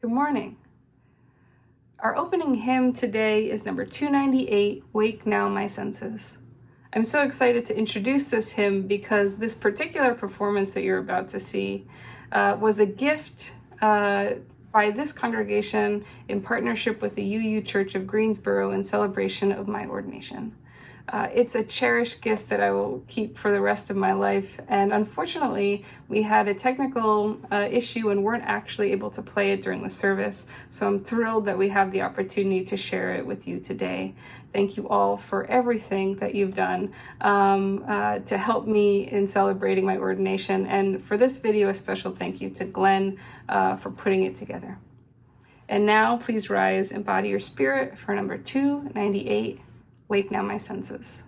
Good morning. Our opening hymn today is number 298, Wake Now My Senses. I'm so excited to introduce this hymn because this particular performance that you're about to see was a gift by this congregation in partnership with the UU Church of Greensboro in celebration of my ordination. It's a cherished gift that I will keep for the rest of my life. And unfortunately, we had a technical issue and weren't actually able to play it during the service. So I'm thrilled that we have the opportunity to share it with you today. Thank you all for everything that you've done to help me in celebrating my ordination. And for this video, a special thank you to Glenn for putting it together. And now please rise and body your spirit for number 298. Wake Now My Senses.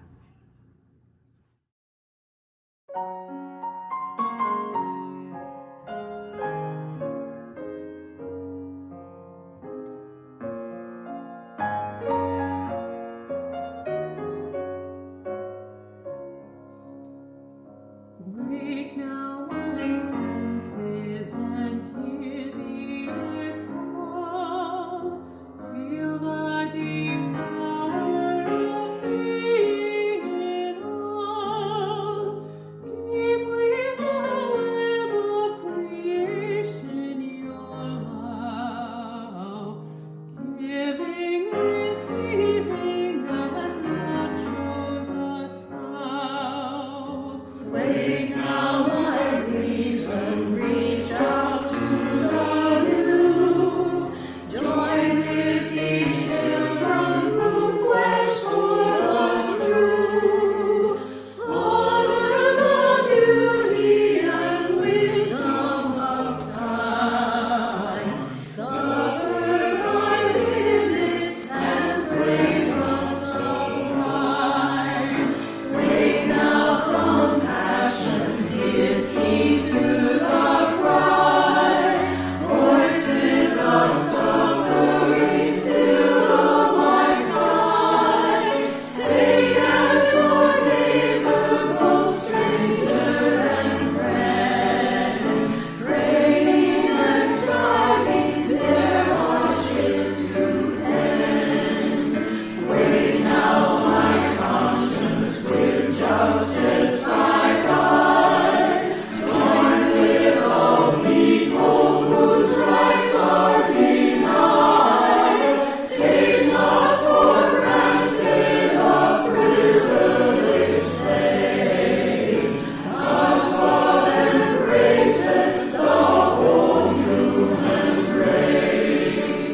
Wake now my senses and hear the earth call. Feel the deep power of being in all. Keep with the web of creation your love. Giving, receiving as God shows us how. Wake now my reason, reach out to the new. Join with each pilgrim who quests for the true. Honor the beauty and wisdom of time. Suffer thy limit and praise the sublime. Wake now compassion, give heed to the cry. Voices of suffering fill the wide sky. Take as your neighbor, both stranger and friend. Praying and striving their hardship to end. Wake now my conscience with justice thy guide. Join with all people whose rights are denied. Take not for granted a privileged place. God's love embraces the whole human race.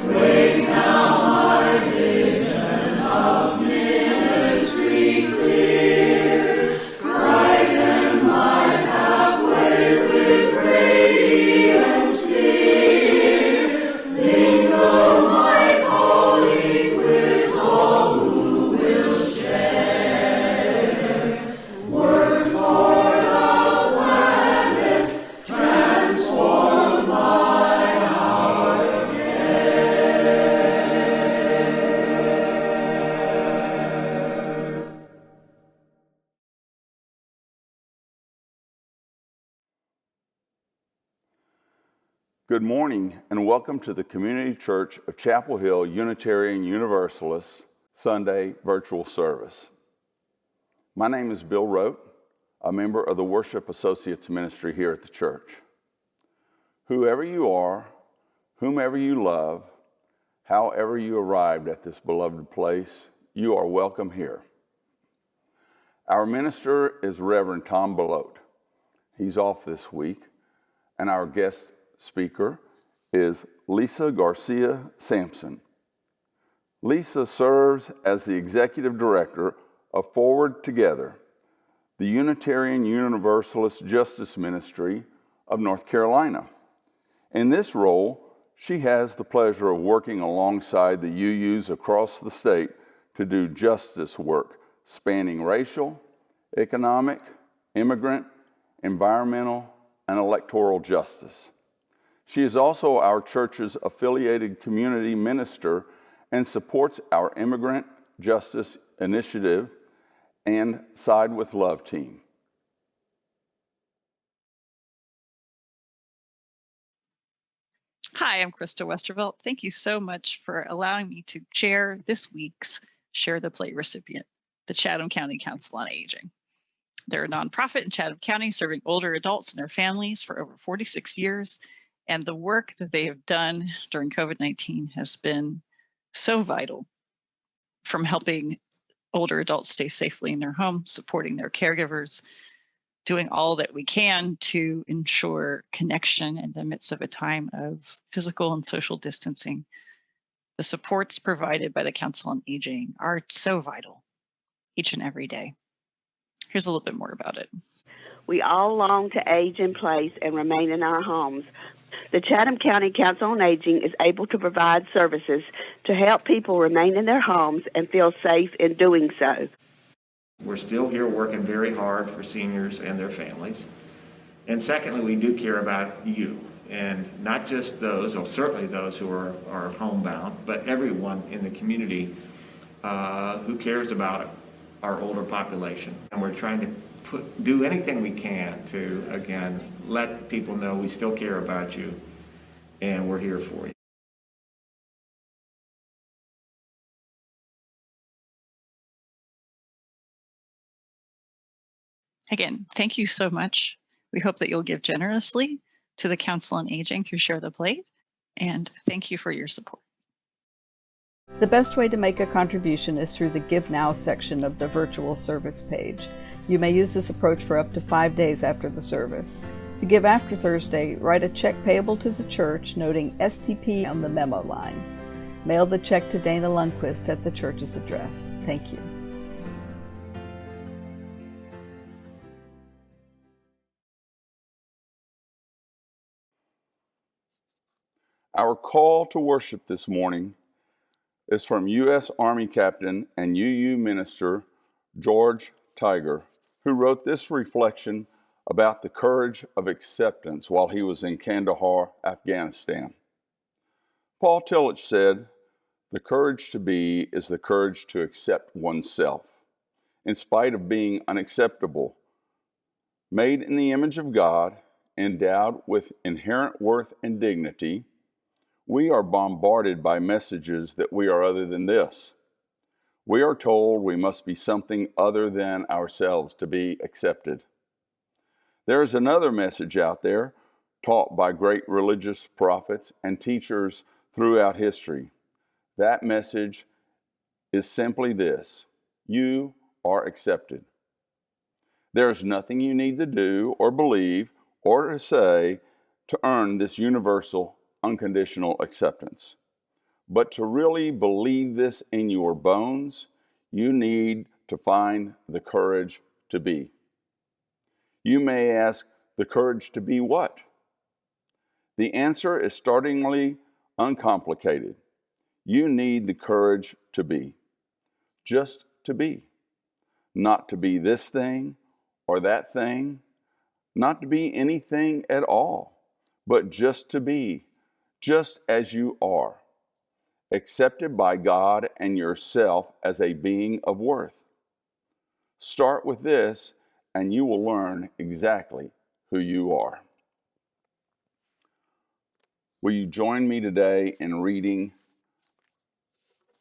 Wake now my vision of ministry clear. Brighten my pathway with radiant sincere. Mingle my calling with all who will share. Work toward a planet transformed by our care. Good morning and welcome to the Community Church of Chapel Hill Unitarian Universalist Sunday virtual service. My name is Bill Rote, a member of the Worship Associates Ministry here at the church. Whoever you are, whomever you love, however you arrived at this beloved place, you are welcome here. Our minister is Reverend Thom Belote. He's off this week, and our guest speaker is Lisa Garcia-Sampson. Lisa serves as the executive director of Forward Together, the Unitarian Universalist Justice Ministry of North Carolina. In this role, she has the pleasure of working alongside the UUs across the state to do justice work spanning racial, economic, immigrant, environmental, and electoral justice. She is also our church's affiliated community minister and supports our Immigrant Justice Initiative and Side with Love team. Hi, I'm Krista Westervelt. Thank you so much for allowing me to share this week's Share the Plate recipient, the Chatham County Council on Aging. They're a nonprofit in Chatham County serving older adults and their families for over 46 years. And the work that they have done during COVID-19 has been so vital, from helping older adults stay safely in their home, supporting their caregivers, doing all that we can to ensure connection in the midst of a time of physical and social distancing. The supports provided by the Council on Aging are so vital each and every day. Here's a little bit more about it. We all long to age in place and remain in our homes. The Chatham County Council on Aging is able to provide services to help people remain in their homes and feel safe in doing so. We're still here working very hard for seniors and their families. And secondly, we do care about you, and not just those, or certainly those who are homebound, but everyone in the community who cares about our older population. And we're trying to do anything we can to, again, let people know we still care about you and we're here for you. Again, thank you so much. We hope that you'll give generously to the Council on Aging through Share the Plate, and thank you for your support. The best way to make a contribution is through the Give Now section of the virtual service page. You may use this approach for up to 5 days after the service. To give after Thursday, write a check payable to the church noting STP on the memo line. Mail the check to Dana Lundquist at the church's address. Thank you. Our call to worship this morning is from U.S. Army Captain and UU Minister George Tiger, who wrote this reflection about the courage of acceptance while he was in Kandahar, Afghanistan. Paul Tillich said, "The courage to be is the courage to accept oneself, in spite of being unacceptable. Made in the image of God, endowed with inherent worth and dignity, we are bombarded by messages that we are other than this. We are told we must be something other than ourselves to be accepted. There is another message out there taught by great religious prophets and teachers throughout history. That message is simply this: you are accepted. There is nothing you need to do or believe or to say to earn this universal, unconditional acceptance. But to really believe this in your bones, you need to find the courage to be. You may ask, the courage to be what? The answer is startlingly uncomplicated. You need the courage to be. Just to be. Not to be this thing or that thing. Not to be anything at all, but just to be, just as you are, accepted by God and yourself as a being of worth. Start with this, and you will learn exactly who you are." Will you join me today in reading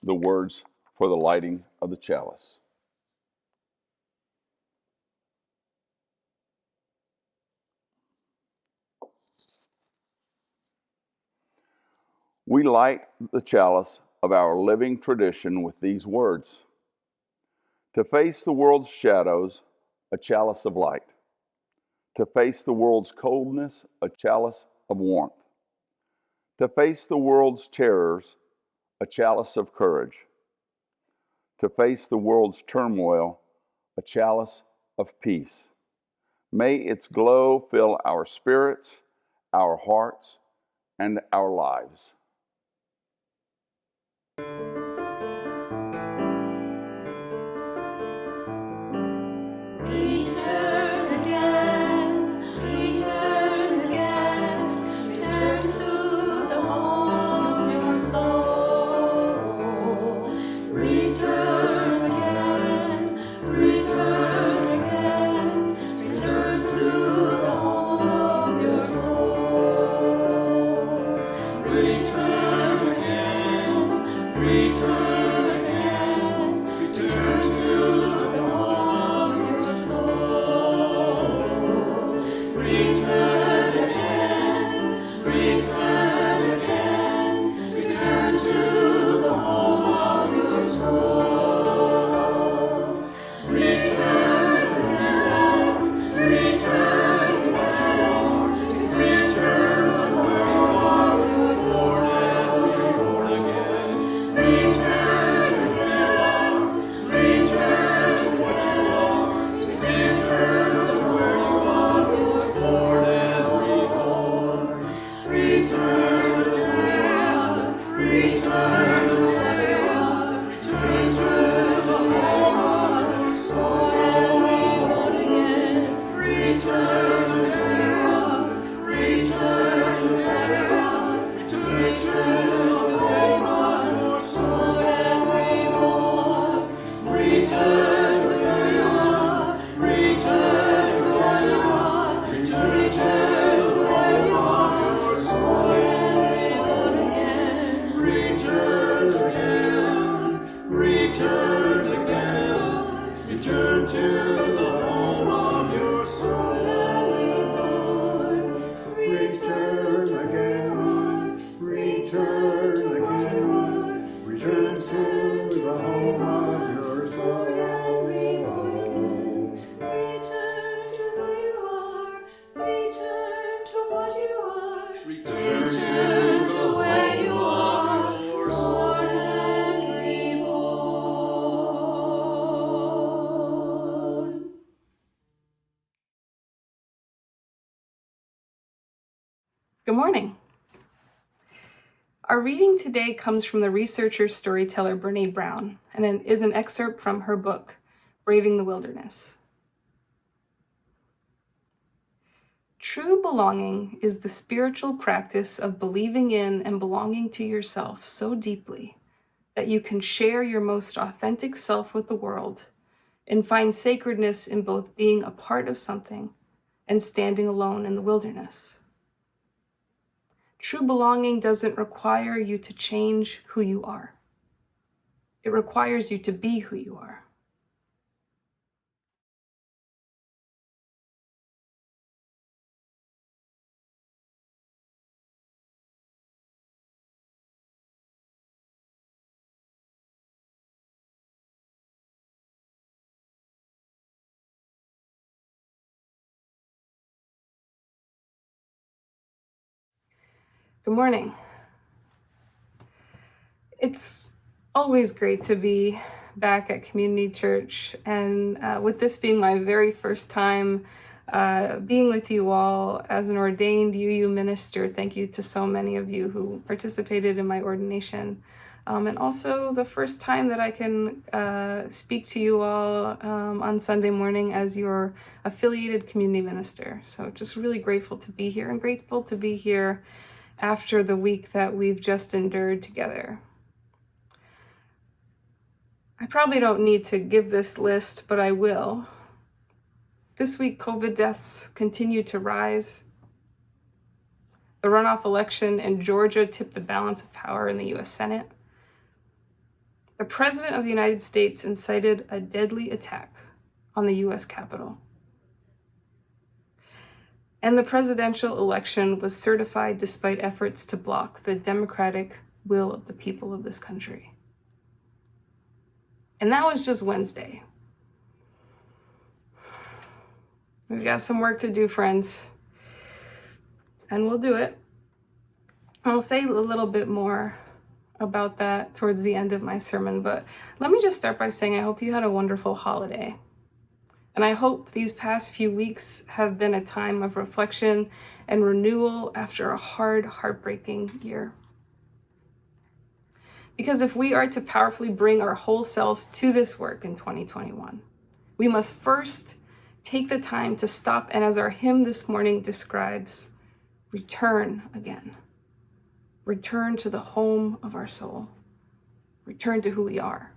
the words for the lighting of the chalice? We light the chalice of our living tradition with these words: to face the world's shadows, a chalice of light. To face the world's coldness, a chalice of warmth. To face the world's terrors, a chalice of courage. To face the world's turmoil, a chalice of peace. May its glow fill our spirits, our hearts, and our lives. Return again, return to the home of your soul. Return again, return to the home of your soul. Good morning. Our reading today comes from the researcher storyteller Brené Brown, and it is an excerpt from her book, Braving the Wilderness. True belonging is the spiritual practice of believing in and belonging to yourself so deeply that you can share your most authentic self with the world and find sacredness in both being a part of something and standing alone in the wilderness. True belonging doesn't require you to change who you are. It requires you to be who you are. Good morning. It's always great to be back at Community Church, and with this being my very first time being with you all as an ordained UU minister, thank you to so many of you who participated in my ordination, and also the first time that I can speak to you all on Sunday morning as your affiliated community minister. So just really grateful to be here, and grateful to be here after the week that we've just endured together. I probably don't need to give this list, but I will. This week, COVID deaths continue to rise. The runoff election in Georgia tipped the balance of power in the U.S. Senate. The President of the United States incited a deadly attack on the U.S. Capitol. And the presidential election was certified despite efforts to block the democratic will of the people of this country. And that was just Wednesday. We've got some work to do, friends, and we'll do it. I'll say a little bit more about that towards the end of my sermon, but let me just start by saying I hope you had a wonderful holiday. And I hope these past few weeks have been a time of reflection and renewal after a hard, heartbreaking year. Because if we are to powerfully bring our whole selves to this work in 2021, we must first take the time to stop and, as our hymn this morning describes, return again. Return to the home of our soul. Return to who we are.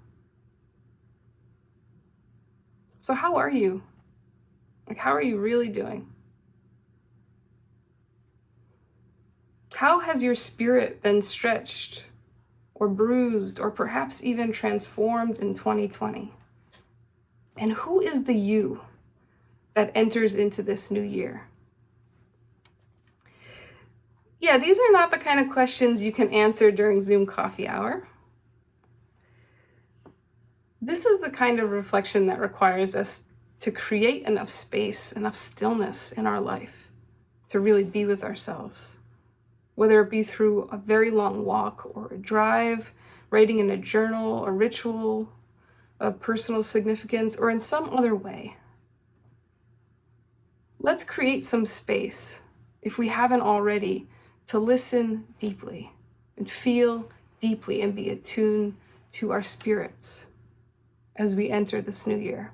So how are you? How are you really doing? How has your spirit been stretched or bruised or perhaps even transformed in 2020? And who is the you that enters into this new year? Yeah, these are not the kind of questions you can answer during Zoom coffee hour. This is the kind of reflection that requires us to create enough space, enough stillness in our life to really be with ourselves, whether it be through a very long walk or a drive, writing in a journal, a ritual of personal significance, or in some other way. Let's create some space, if we haven't already, to listen deeply and feel deeply and be attuned to our spirits as we enter this new year.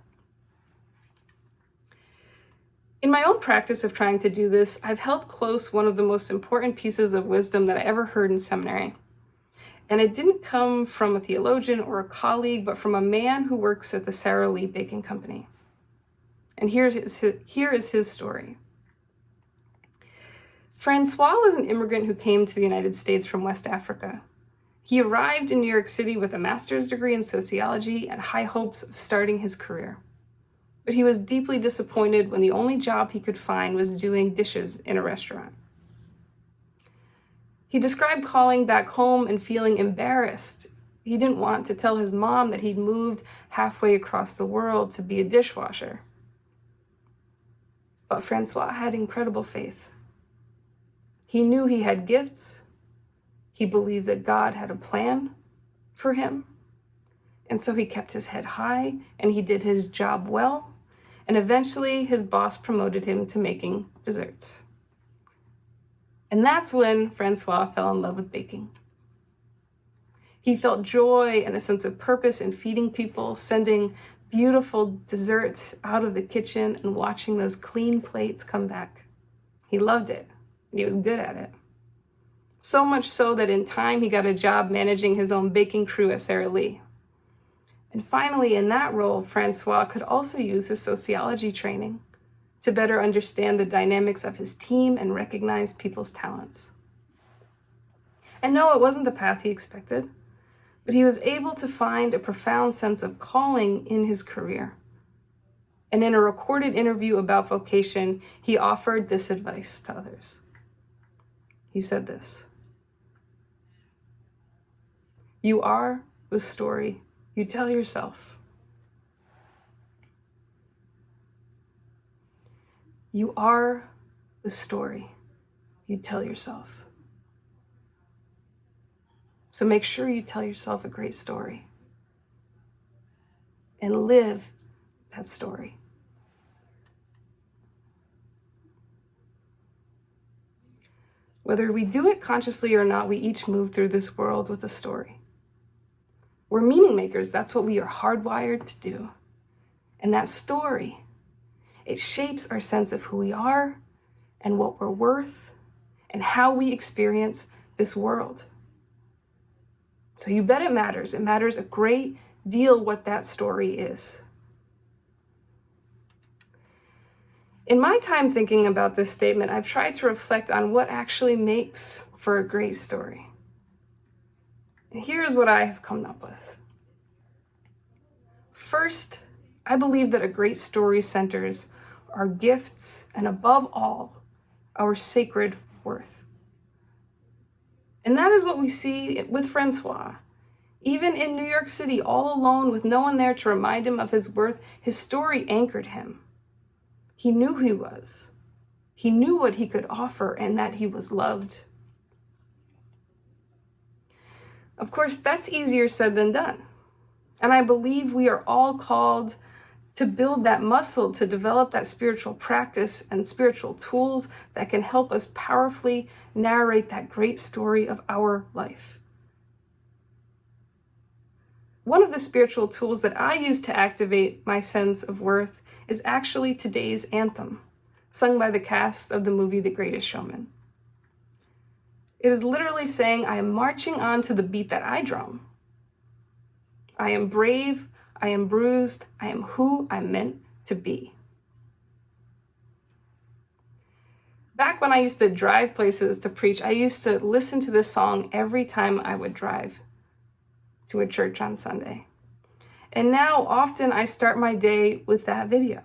In my own practice of trying to do this, I've held close one of the most important pieces of wisdom that I ever heard in seminary. And it didn't come from a theologian or a colleague, but from a man who works at the Sara Lee Baking Company. And here is his story. Francois was an immigrant who came to the United States from West Africa. He arrived in New York City with a master's degree in sociology and high hopes of starting his career. But he was deeply disappointed when the only job he could find was doing dishes in a restaurant. He described calling back home and feeling embarrassed. He didn't want to tell his mom that he'd moved halfway across the world to be a dishwasher. But Francois had incredible faith. He knew he had gifts. He believed that God had a plan for him. And so he kept his head high and he did his job well. And eventually his boss promoted him to making desserts. And that's when Francois fell in love with baking. He felt joy and a sense of purpose in feeding people, sending beautiful desserts out of the kitchen and watching those clean plates come back. He loved it, and he was good at it. So much so that in time he got a job managing his own baking crew at Sara Lee. And finally, in that role, Francois could also use his sociology training to better understand the dynamics of his team and recognize people's talents. And no, it wasn't the path he expected, but he was able to find a profound sense of calling in his career. And in a recorded interview about vocation, he offered this advice to others. He said this: "You are the story you tell yourself. You are the story you tell yourself. So make sure you tell yourself a great story and live that story." Whether we do it consciously or not, we each move through this world with a story. We're meaning makers. That's what we are hardwired to do. And that story, it shapes our sense of who we are and what we're worth and how we experience this world. So you bet it matters. It matters a great deal what that story is. In my time thinking about this statement, I've tried to reflect on what actually makes for a great story. And here's what I have come up with. First, I believe that a great story centers our gifts and, above all, our sacred worth. And that is what we see with Francois. Even in New York City, all alone with no one there to remind him of his worth, his story anchored him. He knew who he was. He knew what he could offer and that he was loved. Of course, that's easier said than done. And I believe we are all called to build that muscle, to develop that spiritual practice and spiritual tools that can help us powerfully narrate that great story of our life. One of the spiritual tools that I use to activate my sense of worth is actually today's anthem, sung by the cast of the movie The Greatest Showman. It is literally saying, I am marching on to the beat that I drum. I am brave, I am bruised, I am who I'm meant to be. Back when I used to drive places to preach, I used to listen to this song every time I would drive to a church on Sunday. And now often I start my day with that video.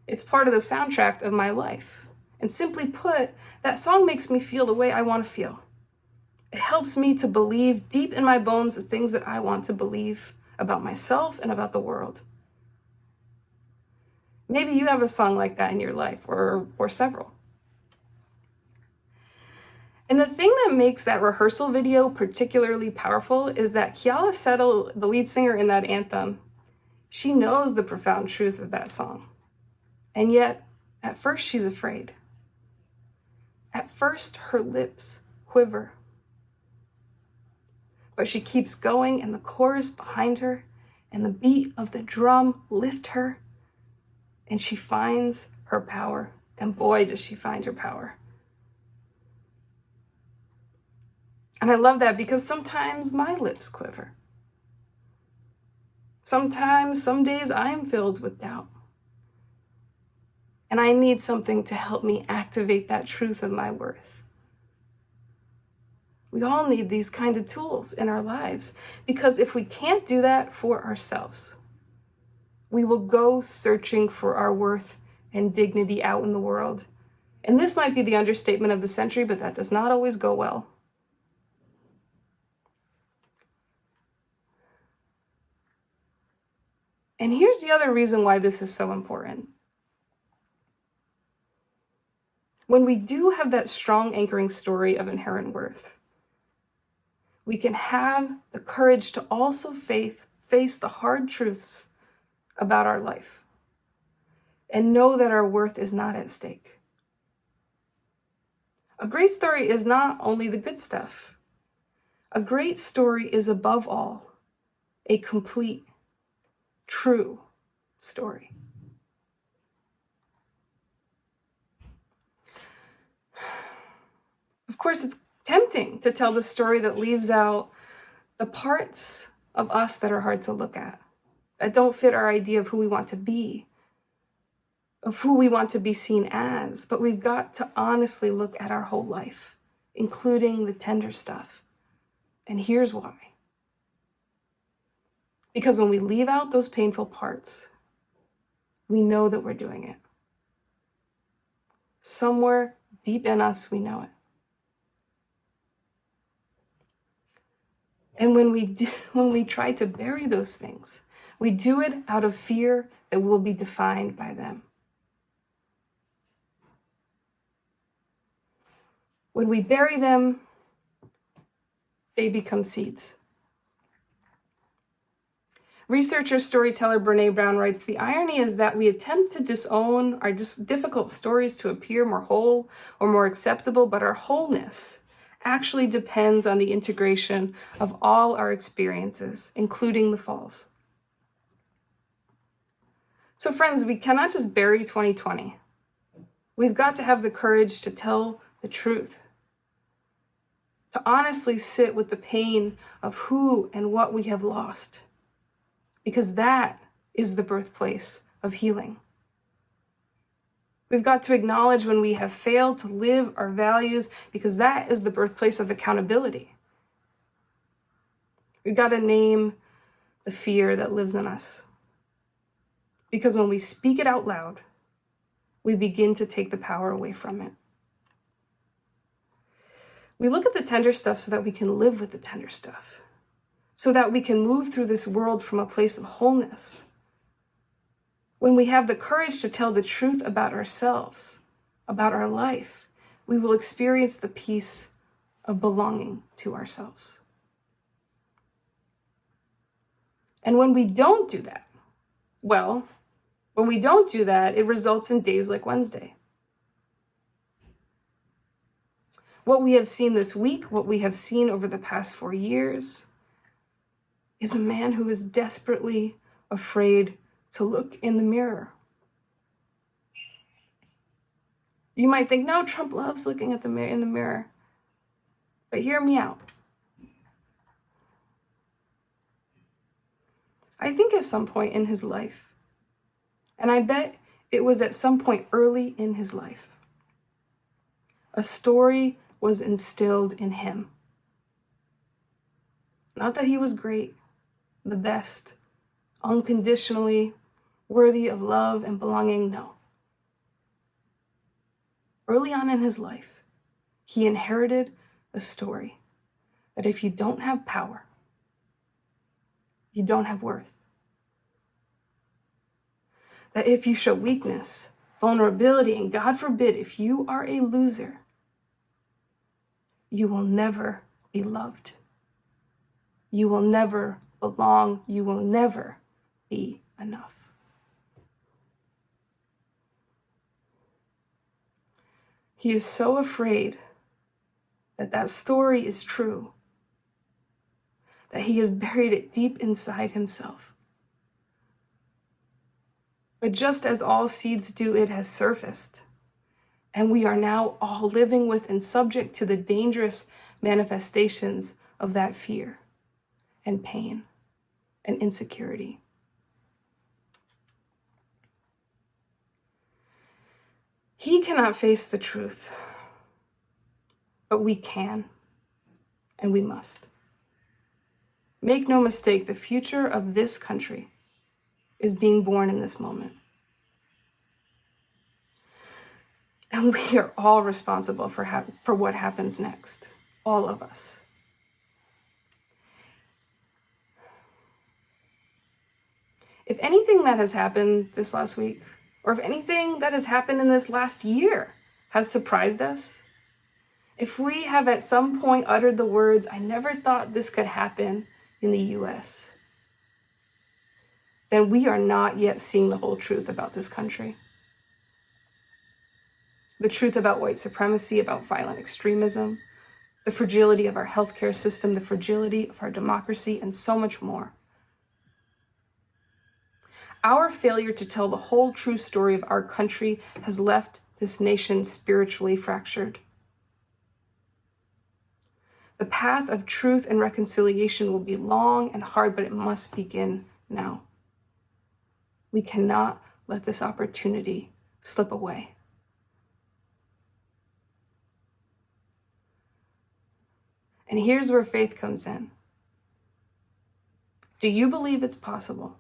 It's part of the soundtrack of my life. And simply put, that song makes me feel the way I want to feel. It helps me to believe deep in my bones the things that I want to believe about myself and about the world. Maybe you have a song like that in your life, or several. And the thing that makes that rehearsal video particularly powerful is that Chalice, the lead singer in that anthem, she knows the profound truth of that song. And yet, at first she's afraid. At first, her lips quiver. But she keeps going, and the chorus behind her and the beat of the drum lift her, and she finds her power. And boy, does she find her power. And I love that because sometimes my lips quiver. Sometimes, some days I am filled with doubt. And I need something to help me activate that truth of my worth. We all need these kind of tools in our lives, because if we can't do that for ourselves, we will go searching for our worth and dignity out in the world. And this might be the understatement of the century, but that does not always go well. And here's the other reason why this is so important. When we do have that strong anchoring story of inherent worth, we can have the courage to also face the hard truths about our life and know that our worth is not at stake. A great story is not only the good stuff. A great story is above all a complete, true story. Of course, it's tempting to tell the story that leaves out the parts of us that are hard to look at, that don't fit our idea of who we want to be, of who we want to be seen as. But we've got to honestly look at our whole life, including the tender stuff. And here's why. Because when we leave out those painful parts, we know that we're doing it. Somewhere deep in us, we know it. And when we try to bury those things, we do it out of fear that we'll be defined by them. When we bury them, they become seeds. Researcher, storyteller Brené Brown writes, "The irony is that we attempt to disown our difficult stories to appear more whole or more acceptable, but our wholeness actually depends on the integration of all our experiences, including the falls." So friends, we cannot just bury 2020. We've got to have the courage to tell the truth, to honestly sit with the pain of who and what we have lost, because that is the birthplace of healing. We've got to acknowledge when we have failed to live our values, because that is the birthplace of accountability. We've got to name the fear that lives in us, because when we speak it out loud, we begin to take the power away from it. We look at the tender stuff so that we can live with the tender stuff, so that we can move through this world from a place of wholeness. When we have the courage to tell the truth about ourselves, about our life, we will experience the peace of belonging to ourselves. And when we don't do that, it results in days like Wednesday. What we have seen this week, what we have seen over the past 4 years, is a man who is desperately afraid to look in the mirror. You might think, no, Trump loves looking at in the mirror. But hear me out. I think at some point in his life, and I bet it was at some point early in his life, a story was instilled in him. Not that he was great, the best, unconditionally worthy of love and belonging, no. Early on in his life, he inherited a story that if you don't have power, you don't have worth. That if you show weakness, vulnerability, and God forbid, if you are a loser, you will never be loved. You will never belong. You will never be enough. He is so afraid that that story is true that he has buried it deep inside himself. But just as all seeds do, it has surfaced. And we are now all living with and subject to the dangerous manifestations of that fear and pain and insecurity. He cannot face the truth, but we can, and we must. Make no mistake, the future of this country is being born in this moment. And we are all responsible for what happens next, all of us. If anything that has happened this last week, or if anything that has happened in this last year has surprised us, if we have at some point uttered the words, "I never thought this could happen in the US," then we are not yet seeing the whole truth about this country. The truth about white supremacy, about violent extremism, the fragility of our healthcare system, the fragility of our democracy, and so much more. Our failure to tell the whole true story of our country has left this nation spiritually fractured. The path of truth and reconciliation will be long and hard, but it must begin now. We cannot let this opportunity slip away. And here's where faith comes in. Do you believe it's possible?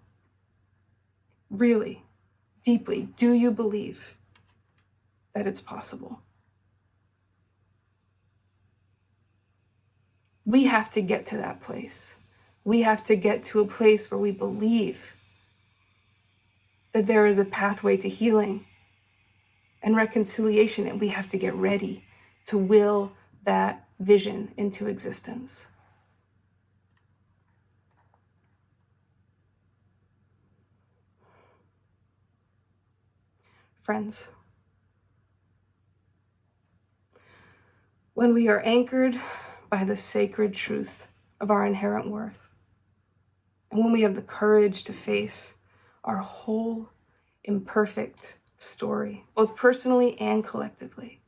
Really, deeply, do you believe that it's possible? We have to get to that place. We have to get to a place where we believe that there is a pathway to healing and reconciliation, and we have to get ready to will that vision into existence. Friends, when we are anchored by the sacred truth of our inherent worth, and when we have the courage to face our whole imperfect story, both personally and collectively,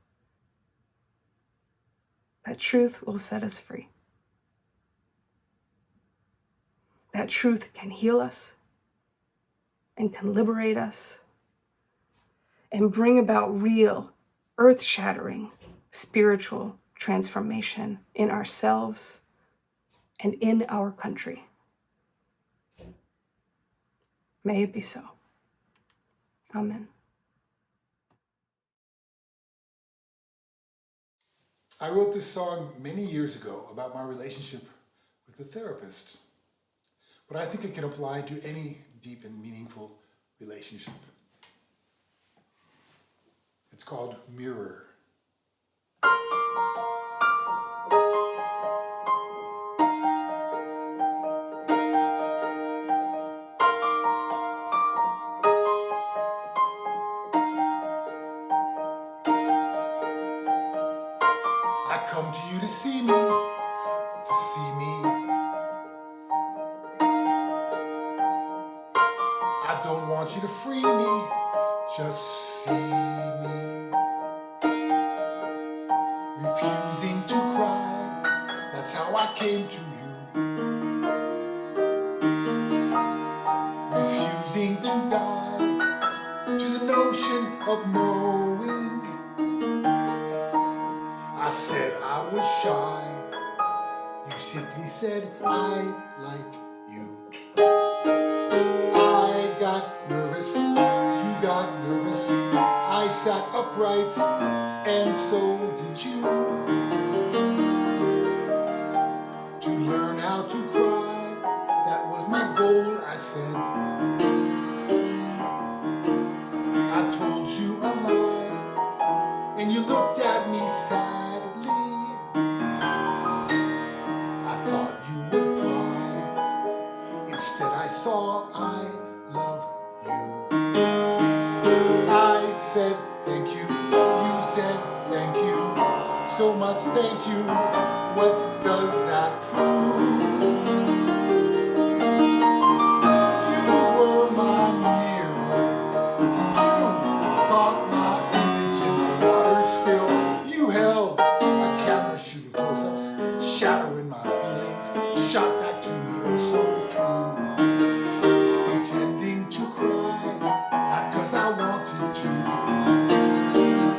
that truth will set us free. That truth can heal us and can liberate us and bring about real, earth-shattering spiritual transformation in ourselves and in our country. May it be so. Amen. I wrote this song many years ago about my relationship with a therapist, but I think it can apply to any deep and meaningful relationship. It's called Mirror. I come to you to see me, to see me. I don't want you to free me, just see me. Refusing to cry, that's how I came to you. Refusing to die, to the notion of knowing. I said I was shy, you simply said said, I like you. I got nervous, you got nervous. I sat upright, and so did you. To learn how to cry, that was my goal, I said. I told you a lie, and you looked at me sadly. I thought you would cry. Instead I saw I love you. I said thank you. You said thank you. So much thank you. What does that prove? You were my mirror. You caught my image in the water still. You held a camera shooting close-ups, shadowing my feelings, shot back to me oh so true. Pretending to cry, not 'cause I wanted to.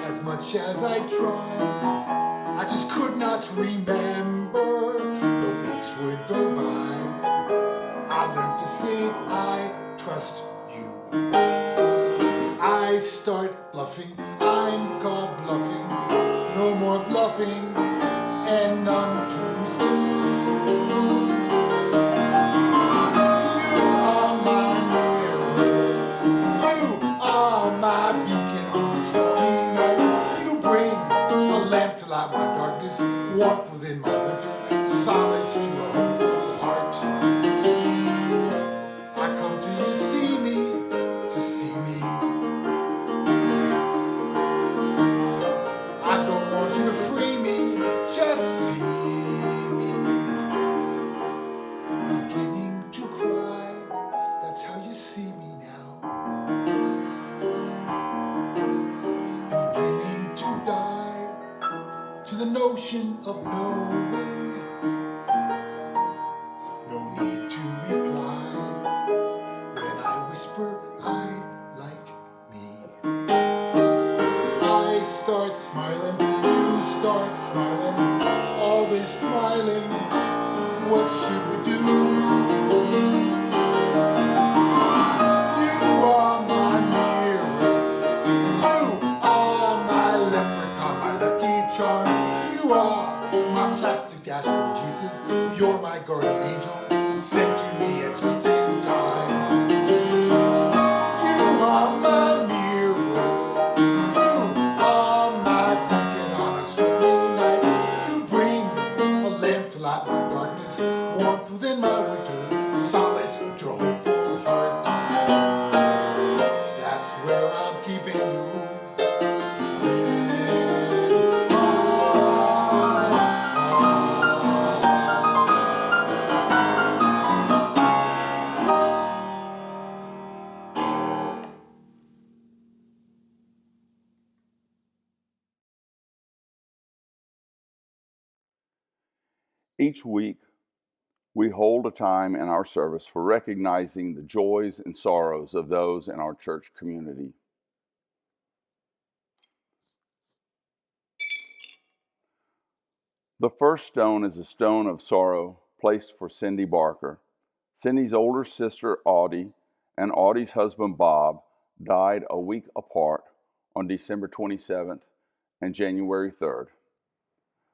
As much as I tried, I just could not remember. The weeks would go by. I learned to say I trust you. I start bluffing, I'm caught bluffing. No more bluffing, and none too soon. You are my mirror. You are my beacon on a stormy night. You bring a lamp to light my darkness, warmth within my winter, solace to a hopeful heart. I come to you, see me, to see me. I don't want you to free me, just see me. Beginning to cry, that's how you see me now. Beginning to die, to the notion of knowing. No need to reply when I whisper I like me. I start smiling, you start smiling, all this smiling, what should we do? You are my mirror, you are my leprechaun, my lucky charm. You are my plastic astronaut Jesus, you're my guardian angel, sent to me at just in time. You are my mirror, you are my beacon on a stormy night. You bring a lamp to light my darkness, warmth within my winter, solace to a hopeful heart. That's where I'm keeping you. In my arms. Each week, we hold a time in our service for recognizing the joys and sorrows of those in our church community. The first stone is a stone of sorrow placed for Cindy Barker. Cindy's older sister, Audie, and Audie's husband, Bob, died a week apart on December 27th and January 3rd.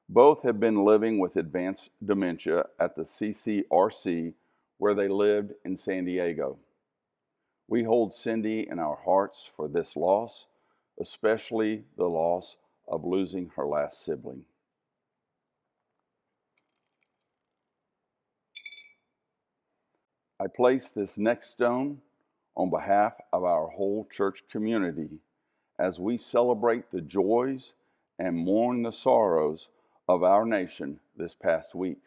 Both have been living with advanced dementia at the CCRC where they lived in San Diego. We hold Cindy in our hearts for this loss, especially the loss of losing her last sibling. I place this next stone on behalf of our whole church community as we celebrate the joys and mourn the sorrows of our nation this past week.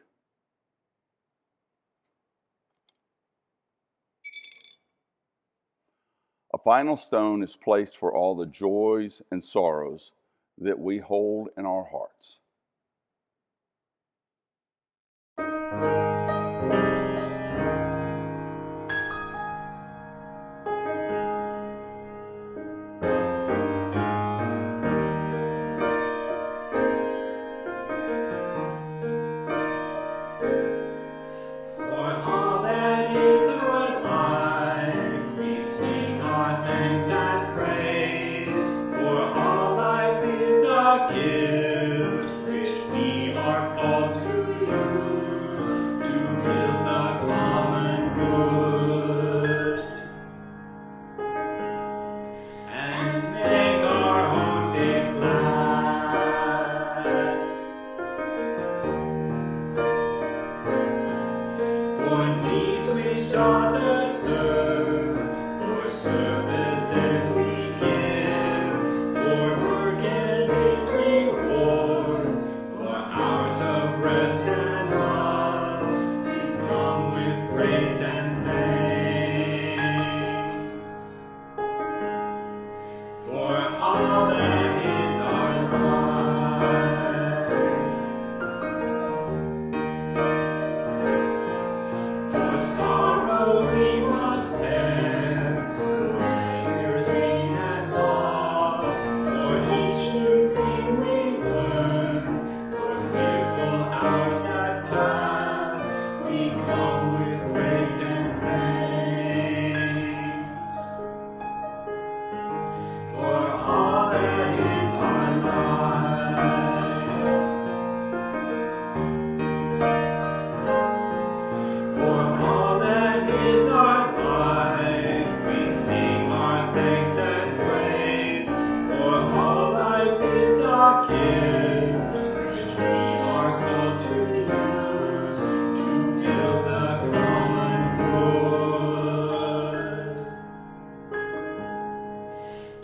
A final stone is placed for all the joys and sorrows that we hold in our hearts. taught us serve, for services we give, for work and its rewards, for hours of rest and love, we come with praise and thanks. For all that is our life, for sorrow we must bear, for years we had lost, for each new thing we learn, for fearful hours that pass, we come with praise and thanks. For all that is our life, for all that is our life, we sing our thanks and praise. For all life is our gift, which we are called to use to build the common good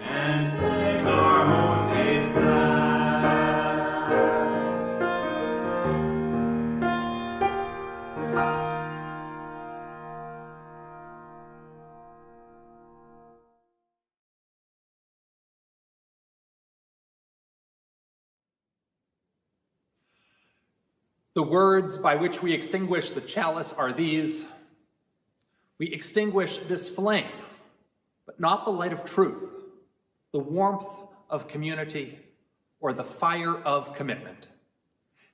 and make our own days glad. The words by which we extinguish the chalice are these: we extinguish this flame, but not the light of truth, the warmth of community, or the fire of commitment.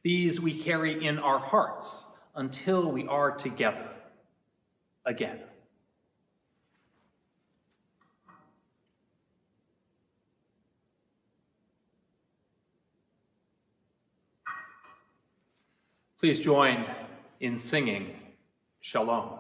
These we carry in our hearts until we are together again. Please join in singing Shalom.